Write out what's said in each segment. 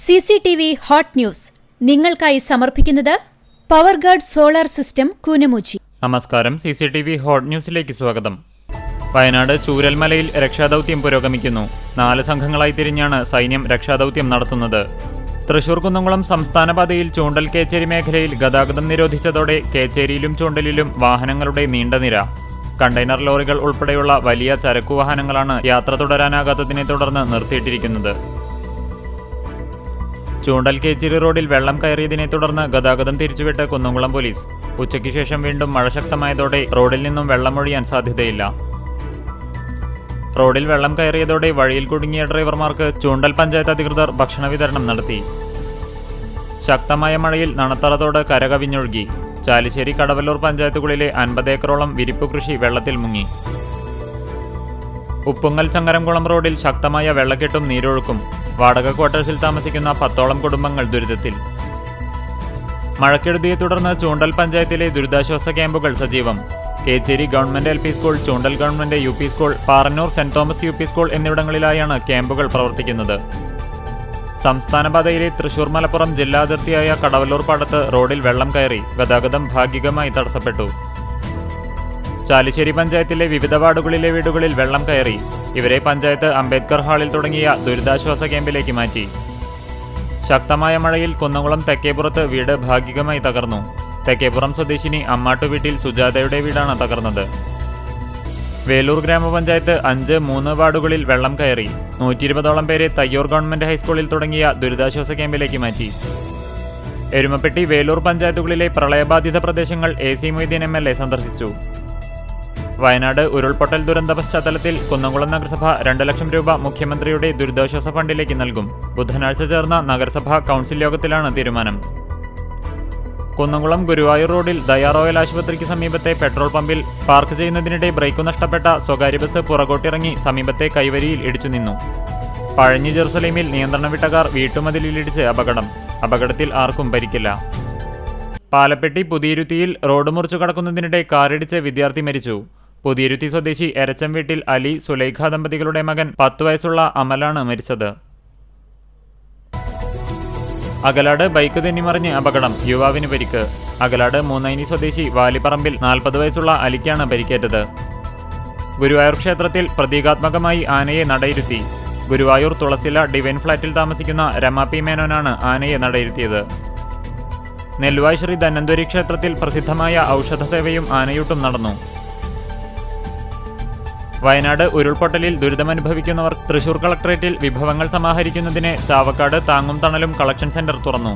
CCTV hot news നിങ്ങൾക്കായി സമർപ്പിക്കുന്നത് Powerguard solar system Koonamuchi. നമസ്കാരം. CCTV ഹോട്ട് ന്യൂസിലേക്ക് സ്വാഗതം. വയനാട് ചൂരൽമലയിൽ രക്ഷാദൌത്യം പുരോഗമിക്കുന്നു. 4 സംഘങ്ങളായി തിരിഞ്ഞാണ് സൈന്യം രക്ഷാദൌത്യം നടത്തുന്നത്. തൃശൂർ കുന്നംകുളം സംസ്ഥാന പാതയിൽ ചൂണ്ടൽ കേച്ചേരി മേഖലയിൽ ഗതാഗതം നിരോധിച്ചതോടെ കേച്ചേരിയിലും ചൂണ്ടലിലും വാഹനങ്ങളുടെ നീണ്ട നിര. കണ്ടെയ്നർ ലോറികൾ ഉൾപ്പെടെയുള്ള വലിയ ചരക്കു വാഹനങ്ങളാണ് യാത്ര തുടരാനാകാത്തതിനെ തുടർന്ന് നിർത്തിയിട്ടിരിക്കുന്നത്. ചൂണ്ടൽ കേച്ചേരി റോഡിൽ വെള്ളം കയറിയതിനെ തുടർന്ന് ഗതാഗതം തിരിച്ചുവിട്ട് കുന്നംകുളം പോലീസ്. ഉച്ചയ്ക്ക് ശേഷം വീണ്ടും മഴ ശക്തമായതോടെ റോഡിൽ നിന്നും വെള്ളമൊഴിയാൻ സാധ്യതയില്ല. റോഡിൽ വെള്ളം കയറിയതോടെ വഴിയിൽ കുടുങ്ങിയ ഡ്രൈവർമാർക്ക് ചൂണ്ടൽ പഞ്ചായത്ത് അധികൃതർ ഭക്ഷണ വിതരണം നടത്തി. ശക്തമായ മഴയിൽ നണത്തറ തോട് കരകവിഞ്ഞൊഴുകി. ചാലിശ്ശേരി കടവല്ലൂർ പഞ്ചായത്തുകളിലെ 50 ഏക്കറോളം വിരിപ്പ് കൃഷി വെള്ളത്തിൽ മുങ്ങി. ഉപ്പുങ്ങൽ ചങ്ങരംകുളം റോഡിൽ ശക്തമായ വെള്ളക്കെട്ടും നീരൊഴുക്കും. വാടക ക്വാർട്ടേഴ്സിൽ താമസിക്കുന്ന 10ഓളം കുടുംബങ്ങൾ ദുരിതത്തിൽ. മഴക്കെടുതിയെ തുടർന്ന് ചൂണ്ടൽ പഞ്ചായത്തിലെ ദുരിതാശ്വാസ ക്യാമ്പുകൾ സജീവം. Kecheri government LP school, Choondal government UP school, Parannur saint Thomas UP school എന്നിവിടങ്ങളിലായാണ് ക്യാമ്പുകൾ പ്രവർത്തിക്കുന്നത്. സംസ്ഥാന പാതയിലെ തൃശൂർ മലപ്പുറം ജില്ലാ അതിർത്തിയായ കടവല്ലൂർ പാടത്ത് റോഡിൽ വെള്ളം കയറി ഗതാഗതം ഭാഗികമായി തടസ്സപ്പെട്ടു. ചാലിശ്ശേരി പഞ്ചായത്തിലെ വിവിധ വാർഡുകളിലെ വീടുകളിൽ വെള്ളം കയറി. ഇവരെ പഞ്ചായത്ത് അംബേദ്കർ ഹാളിൽ തുടങ്ങിയ ദുരിതാശ്വാസ ക്യാമ്പിലേക്ക് മാറ്റി. ശക്തമായ മഴയിൽ കുന്നംകുളം തെക്കേപ്പുറത്ത് വീട് ഭാഗികമായി തകർന്നു. തെക്കേപ്പുറം സ്വദേശിനി അമ്മാട്ടുവീട്ടിൽ സുജാതയുടെ വീടാണ് തകർന്നത്. വേലൂർ ഗ്രാമപഞ്ചായത്ത് 5, 3 വാർഡുകളിൽ വെള്ളം കയറി. 120ഓളം പേരെ തയ്യൂർ ഗവൺമെന്റ് ഹൈസ്കൂളിൽ തുടങ്ങിയ ദുരിതാശ്വാസ ക്യാമ്പിലേക്ക് മാറ്റി. എരുമപ്പെട്ടി, വേലൂർ പഞ്ചായത്തുകളിലെ പ്രളയബാധിത പ്രദേശങ്ങൾ AC മൊയ്തീൻ MLA സന്ദർശിച്ചു. വയനാട് ഉരുൾപൊട്ടൽ ദുരന്ത പശ്ചാത്തലത്തിൽ കുന്നംകുളം നഗരസഭ 2 ലക്ഷം രൂപ മുഖ്യമന്ത്രിയുടെ ദുരിതാശ്വാസ ഫണ്ടിലേക്ക് നൽകും. ബുധനാഴ്ച ചേർന്ന നഗരസഭാ കൗൺസിൽ യോഗത്തിലാണ് തീരുമാനം. കുന്നംകുളം ഗുരുവായൂർ റോഡിൽ ദയാ റോയൽ ആശുപത്രിക്ക് സമീപത്തെ പെട്രോൾ പമ്പിൽ പാർക്ക് ചെയ്യുന്നതിനിടെ ബ്രേക്കു നഷ്ടപ്പെട്ട സ്വകാര്യ ബസ് പുറകോട്ടിറങ്ങി സമീപത്തെ കൈവരിയിൽ ഇടിച്ചു നിന്നു. പഴഞ്ഞി ജെറുസലേമിൽ നിയന്ത്രണം വിട്ട കാർ വീട്ടുമതിലിലിടിച്ച് അപകടം. അപകടത്തിൽ ആർക്കും പരിക്കില്ല. പാലപ്പെട്ടി പുതിയിരുത്തിയിൽ റോഡ് മുറിച്ചു കടക്കുന്നതിനിടെ കാറിടിച്ച് വിദ്യാർത്ഥി മരിച്ചു. പുതിയിരുത്തി സ്വദേശി എരച്ചം വീട്ടിൽ അലി, സുലൈഖ ദമ്പതികളുടെ മകൻ 10 വയസ്സുള്ള അമലാണ് മരിച്ചത്. അകലാട് ബൈക്ക് തെന്നിമറിഞ്ഞ് അപകടം, യുവാവിന് പരിക്ക്. അകലാട് മൂന്നൈനി സ്വദേശി വാലിപ്പറമ്പിൽ 40 വയസ്സുള്ള അലിക്കാണ് പരിക്കേറ്റത്. ഗുരുവായൂർ ക്ഷേത്രത്തിൽ പ്രതീകാത്മകമായി ആനയെ നടയിരുത്തി. ഗുരുവായൂർ തുളസില ഡിവൈൻ ഫ്ളാറ്റിൽ താമസിക്കുന്ന രമ P മേനോനാണ് ആനയെ നടയിരുത്തിയത്. നെല്ലുവായ് ശ്രീ ധന്വന്തരി ക്ഷേത്രത്തിൽ പ്രസിദ്ധമായ ഔഷധ സേവയും ആനയൂട്ടും നടന്നു. വയനാട് ഉരുൾപൊട്ടലിൽ ദുരിതമനുഭവിക്കുന്നവർ തൃശൂർ കളക്ടറേറ്റിൽ വിഭവങ്ങൾ സമാഹരിക്കുന്നതിന് ചാവക്കാട് താങ്ങും തണലും കളക്ഷൻ സെന്റർ തുറന്നു.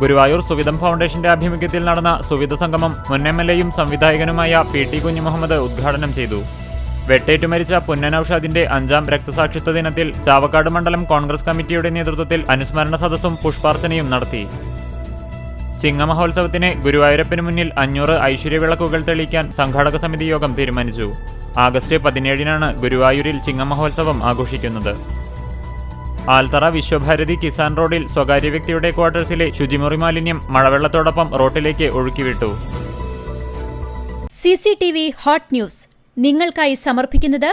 ഗുരുവായൂർ സുവിധം ഫൗണ്ടേഷന്റെ ആഭിമുഖ്യത്തിൽ നടന്ന സുവിധ സംഗമം മുൻ MLA-യും സംവിധായകനുമായ PT കുഞ്ഞുമുഹമ്മദ് ഉദ്ഘാടനം ചെയ്തു. വെട്ടേറ്റു മരിച്ച പുന്നനൌഷാദിന്റെ 5ാം രക്തസാക്ഷിത്വ ദിനത്തിൽ ചാവക്കാട് മണ്ഡലം കോൺഗ്രസ് കമ്മിറ്റിയുടെ നേതൃത്വത്തിൽ അനുസ്മരണ സദസ്സും പുഷ്പാർച്ചനയും നടത്തി. ചിങ്ങമഹോത്സവത്തിന് ഗുരുവായൂരപ്പന് മുന്നിൽ 500 ഐശ്വര്യവിളക്കുകൾ തെളിയിക്കാൻ സംഘാടക സമിതി യോഗം തീരുമാനിച്ചു. ആഗസ്റ്റ് 17-നാണ് ഗുരുവായൂരിൽ ചിങ്ങമഹോത്സവം ആഘോഷിക്കുന്നത്. ആൽത്തറ വിശ്വഭാരതി കിസാൻ റോഡിൽ സ്വകാര്യ വ്യക്തിയുടെ ക്വാർട്ടേഴ്സിലെ ശുചിമുറി മാലിന്യം മഴവെള്ളത്തോടൊപ്പം റോട്ടിലേക്ക് ഒഴുക്കിവിട്ടു. CCTV ഹോട്ട് ന്യൂസ് നിങ്ങൾക്കായി സമർപ്പിക്കുന്നത്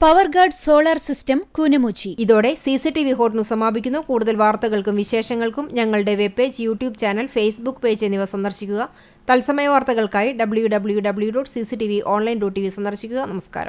പവർഗാർഡ് സോളാർ സിസ്റ്റം കൂനമുച്ചി. ഇതോടെ CCTV ഹോട്ട് ന്യൂസ് സമാപിക്കുന്നു. കൂടുതൽ വാർത്തകൾക്കും വിശേഷങ്ങൾക്കും ഞങ്ങളുടെ web page, YouTube channel, Facebook page എന്നിവ സന്ദർശിക്കുക. തത്സമയ വാർത്തകൾക്കായി www.cctv.online.tv സന്ദർശിക്കുക. നമസ്കാരം.